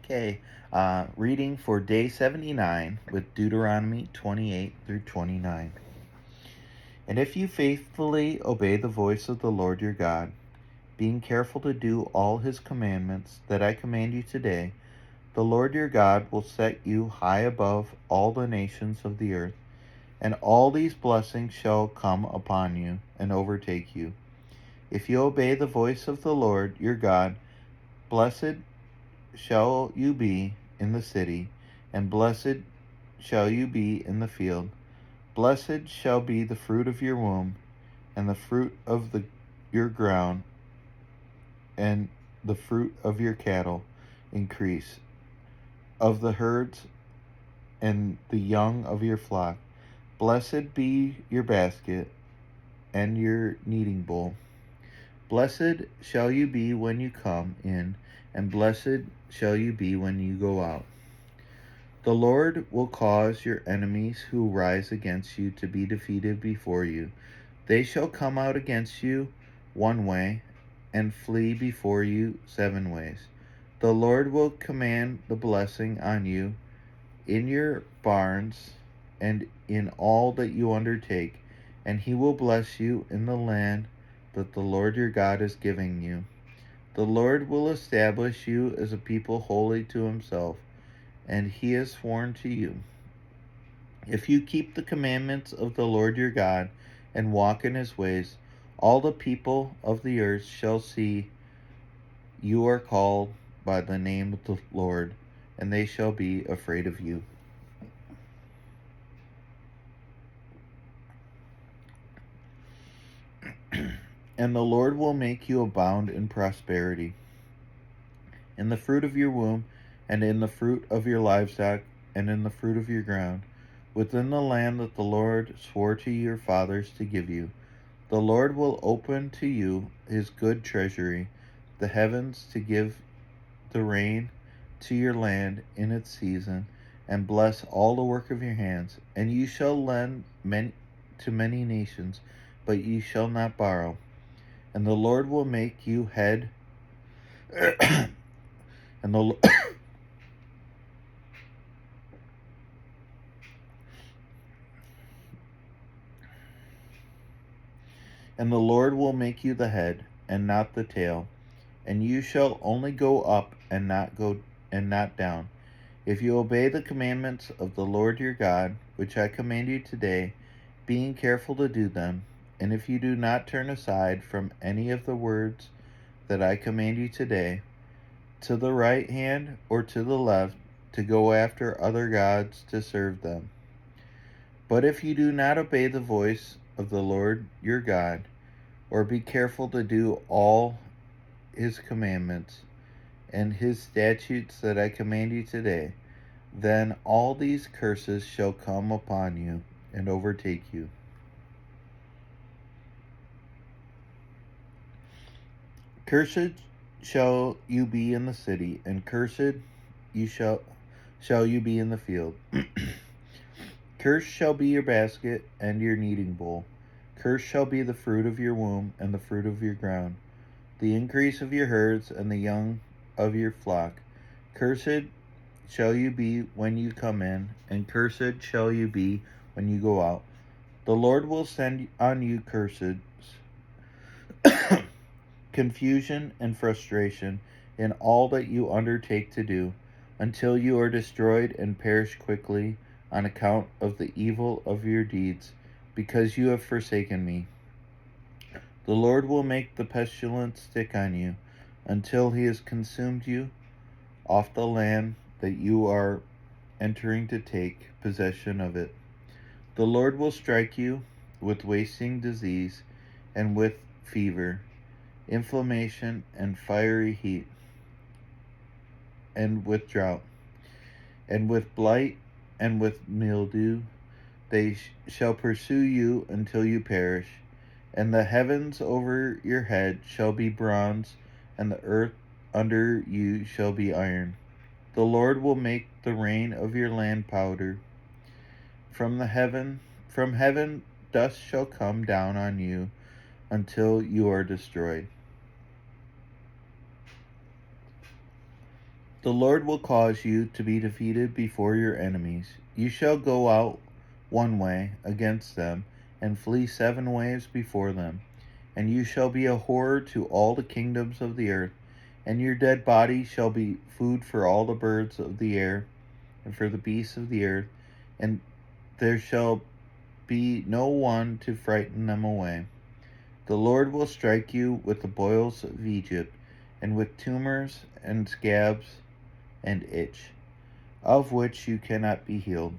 Okay, reading for day 79 with Deuteronomy 28 through 29. And if you faithfully obey the voice of the Lord your God, being careful to do all his commandments that I command you today, the Lord your God will set you high above all the nations of the earth, and all these blessings shall come upon you and overtake you. If you obey the voice of the Lord your God, blessed shall you be in the city, and blessed shall you be in the field. Blessed shall be the fruit of your womb, and the fruit of your ground, and the fruit of your cattle increase, of the herds and the young of your flock. Blessed be your basket and your kneading bowl. Blessed shall you be when you come in, and blessed shall you be when you go out. The Lord will cause your enemies who rise against you to be defeated before you. They shall come out against you one way, and flee before you 7 ways. The Lord will command the blessing on you in your barns and in all that you undertake, and he will bless you in the land that the Lord your God is giving you. The Lord will establish you as a people holy to himself, and he has sworn to you. If you keep the commandments of the Lord your God and walk in his ways, all the people of the earth shall see you are called by the name of the Lord, and they shall be afraid of you. And the Lord will make you abound in prosperity, in the fruit of your womb, and in the fruit of your livestock, and in the fruit of your ground, within the land that the Lord swore to your fathers to give you. The Lord will open to you his good treasury, the heavens, to give the rain to your land in its season, and bless all the work of your hands. And you shall lend to many nations, but you shall not borrow. And the Lord will make you head, and the and the Lord will make you the head, and not the tail, and you shall only go up and not down. If you obey the commandments of the Lord your God, which I command you today, being careful to do them, and if you do not turn aside from any of the words that I command you today, to the right hand or to the left, to go after other gods to serve them. But if you do not obey the voice of the Lord your God, or be careful to do all his commandments and his statutes that I command you today, then all these curses shall come upon you and overtake you. Cursed shall you be in the city, and cursed you shall you be in the field. Cursed shall be your basket and your kneading bowl. Cursed shall be the fruit of your womb and the fruit of your ground, the increase of your herds and the young of your flock. Cursed shall you be when you come in, and cursed shall you be when you go out. The Lord will send on you curses, confusion, and frustration in all that you undertake to do, until you are destroyed and perish quickly on account of the evil of your deeds, because you have forsaken me. The Lord will make the pestilence stick on you until he has consumed you off the land that you are entering to take possession of it. The Lord will strike you with wasting disease and with fever, inflammation and fiery heat, and with drought, and with blight and with mildew. They shall pursue you until you perish, and the heavens over your head shall be bronze, and the earth under you shall be iron. The Lord will make the rain of your land powder. From heaven dust shall come down on you until you are destroyed. The Lord will cause you to be defeated before your enemies. You shall go out one way against them, and flee 7 ways before them. And you shall be a horror to all the kingdoms of the earth, and your dead body shall be food for all the birds of the air, and for the beasts of the earth, and there shall be no one to frighten them away. The Lord will strike you with the boils of Egypt, and with tumors and scabs and itch, of which you cannot be healed.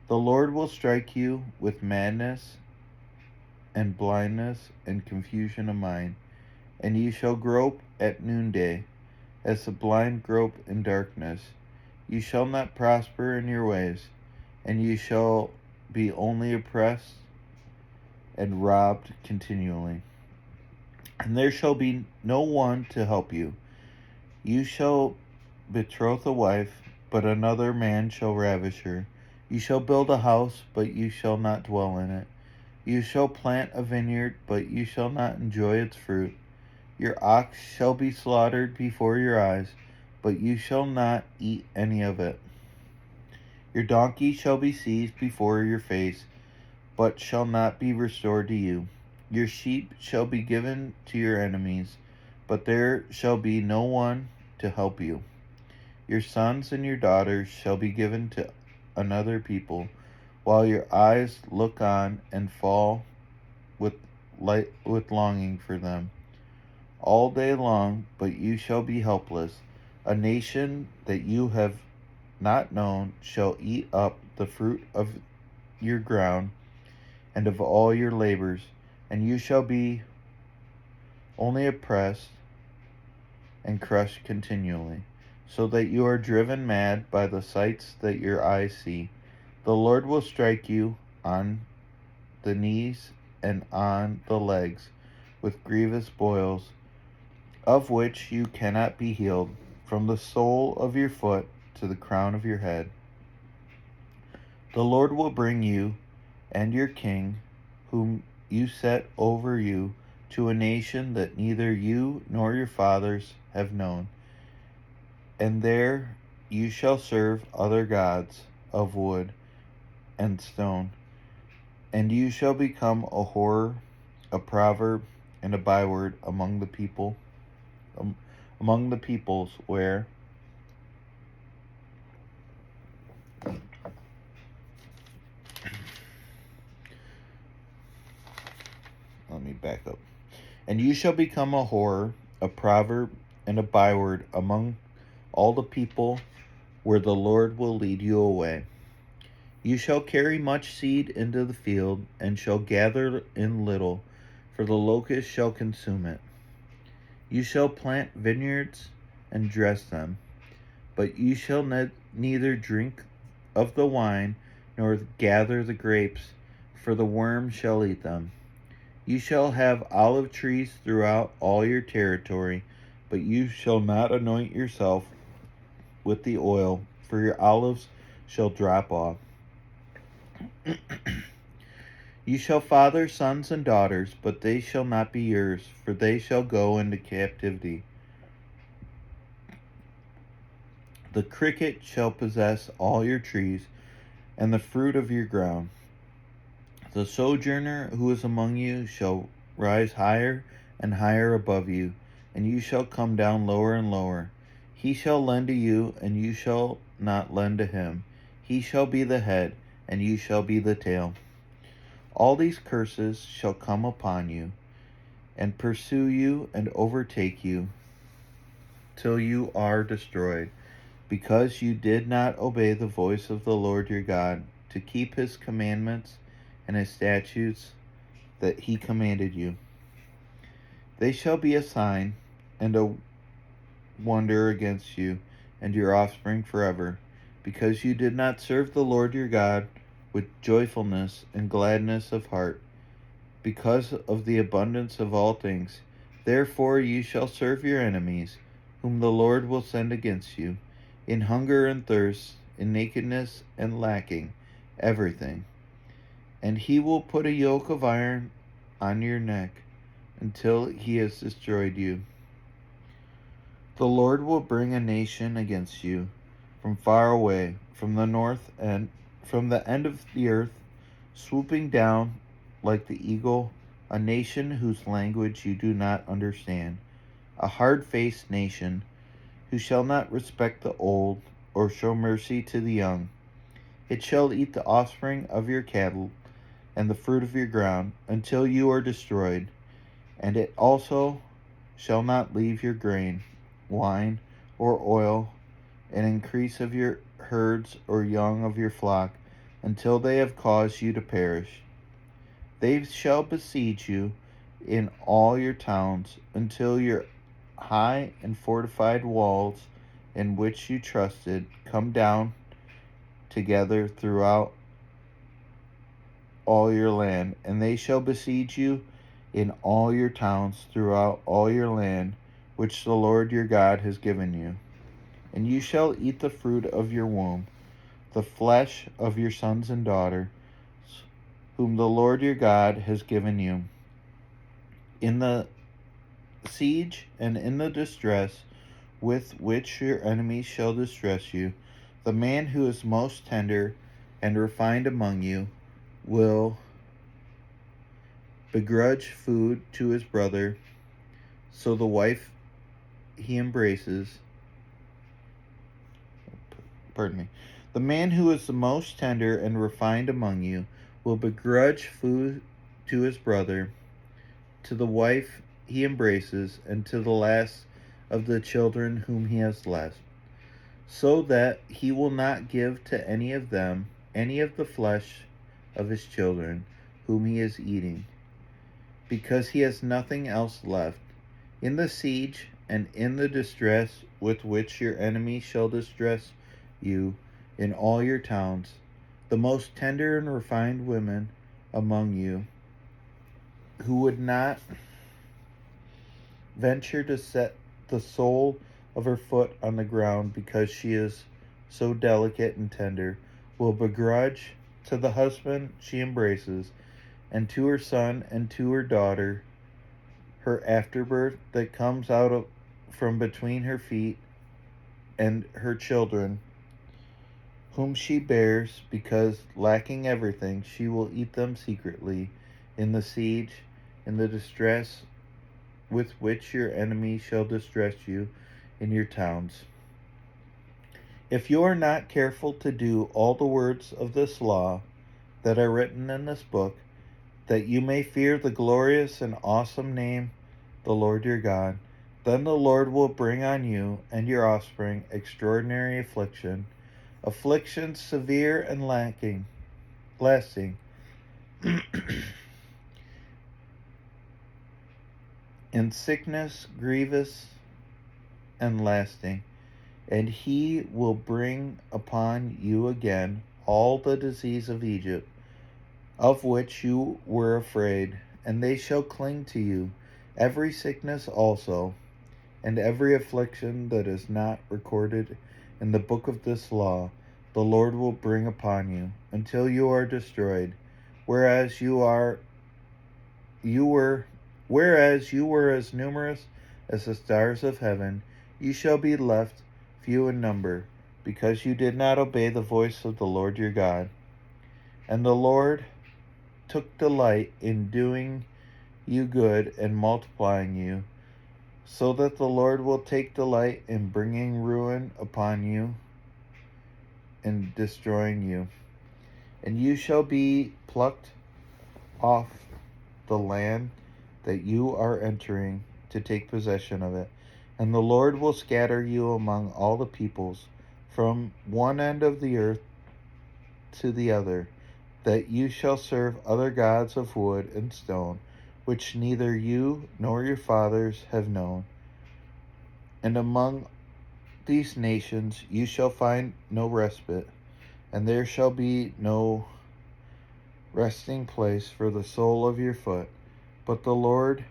The Lord will strike you with madness and blindness and confusion of mind, and you shall grope at noonday, as the blind grope in darkness. You shall not prosper in your ways, and you shall be only oppressed and robbed continually. And there shall be no one to help you. You shall betroth a wife, but another man shall ravish her. You shall build a house, but you shall not dwell in it. You shall plant a vineyard, but you shall not enjoy its fruit. Your ox shall be slaughtered before your eyes, but you shall not eat any of it. Your donkey shall be seized before your face, but shall not be restored to you. Your sheep shall be given to your enemies, but there shall be no one to help you. Your sons and your daughters shall be given to another people, while your eyes look on and fall with longing for them all day long, but you shall be helpless. A nation that you have not known shall eat up the fruit of your ground and of all your labors, and you shall be only oppressed and crushed continually, so that you are driven mad by the sights that your eyes see. The Lord will strike you on the knees and on the legs with grievous boils, of which you cannot be healed, from the sole of your foot to the crown of your head. The Lord will bring you and your king, whom you set over you, to a nation that neither you nor your fathers have known, and there you shall serve other gods of wood and stone, and you shall become a horror, a proverb, and a byword among the peoples where let me back up. And you shall become a horror, a proverb, and a byword among all the people where the Lord will lead you away. You shall carry much seed into the field, and shall gather in little, for the locust shall consume it. You shall plant vineyards and dress them, but you shall neither drink of the wine nor gather the grapes, for the worm shall eat them. You shall have olive trees throughout all your territory, but you shall not anoint yourself with the oil, for your olives shall drop off. You shall father sons and daughters, but they shall not be yours, for they shall go into captivity. The cricket shall possess all your trees, and the fruit of your ground. The sojourner who is among you shall rise higher and higher above you, and you shall come down lower and lower. He shall lend to you, and you shall not lend to him. He shall be the head, and you shall be the tail. All these curses shall come upon you, and pursue you, and overtake you, till you are destroyed, because you did not obey the voice of the Lord your God, to keep his commandments and his statutes that he commanded you. They shall be a sign and a wonder against you and your offspring forever, because you did not serve the Lord your God with joyfulness and gladness of heart, because of the abundance of all things. Therefore you shall serve your enemies, whom the Lord will send against you, in hunger and thirst, in nakedness and lacking everything. And he will put a yoke of iron on your neck until he has destroyed you. The Lord will bring a nation against you from far away, from the north and from the end of the earth, swooping down like the eagle, a nation whose language you do not understand, a hard-faced nation who shall not respect the old or show mercy to the young. It shall eat the offspring of your cattle and the fruit of your ground until you are destroyed, and it also shall not leave your grain, wine, or oil, an increase of your herds or young of your flock, until they have caused you to perish. They shall besiege you in all your towns until your high and fortified walls in which you trusted come down together throughout all your land, and they shall besiege you in all your towns throughout all your land, which the Lord your God has given you. And you shall eat the fruit of your womb, the flesh of your sons and daughters, whom the Lord your God has given you. In the siege and in the distress with which your enemies shall distress you, the man who is most tender and refined among you will begrudge food to his brother, so the wife he embraces, the man who is the most tender and refined among you will begrudge food to his brother, to the wife he embraces, and to the last of the children whom he has left, so that he will not give to any of them any of the flesh of his children whom he is eating, because he has nothing else left. In the siege and in the distress with which your enemies shall distress you in all your towns, the most tender and refined women among you, who would not venture to set the sole of her foot on the ground because she is so delicate and tender, will begrudge to the husband she embraces, and to her son and to her daughter, her afterbirth that comes from between her feet, and her children, whom she bears, because lacking everything, she will eat them secretly in the siege, in the distress with which your enemies shall distress you in your towns. If you are not careful to do all the words of this law that are written in this book, that you may fear the glorious and awesome name, the Lord your God, then the Lord will bring on you and your offspring extraordinary affliction severe and lasting, and sickness grievous and lasting. And he will bring upon you again all the disease of Egypt, of which you were afraid, and they shall cling to you, every sickness also, and every affliction that is not recorded in the book of this law, the Lord will bring upon you, until you are destroyed, whereas you were as numerous as the stars of heaven. You shall be left few in number, because you did not obey the voice of the Lord your God. And the Lord took delight in doing you good and multiplying you, so that the Lord will take delight in bringing ruin upon you and destroying you. And you shall be plucked off the land that you are entering to take possession of it. And the Lord will scatter you among all the peoples, from one end of the earth to the other, that you shall serve other gods of wood and stone, which neither you nor your fathers have known. And among these nations you shall find no respite, and there shall be no resting place for the sole of your foot. But the Lord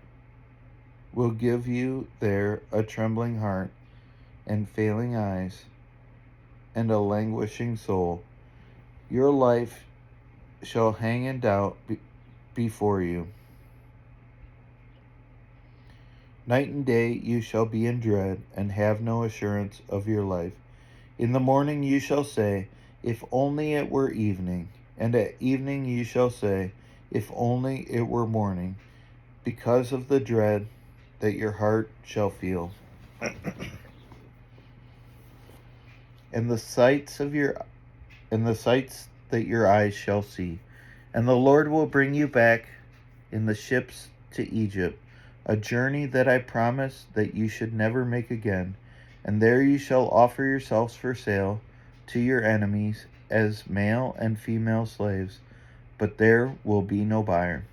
will give you there a trembling heart, and failing eyes, and a languishing soul. Your life shall hang in doubt before you. Night and day you shall be in dread, and have no assurance of your life. In the morning you shall say, if only it were evening, and at evening you shall say, if only it were morning, because of the dread that your heart shall feel, and the sights that your eyes shall see. And the Lord will bring you back in the ships to Egypt, a journey that I promised that you should never make again. And there you shall offer yourselves for sale to your enemies as male and female slaves, but there will be no buyer.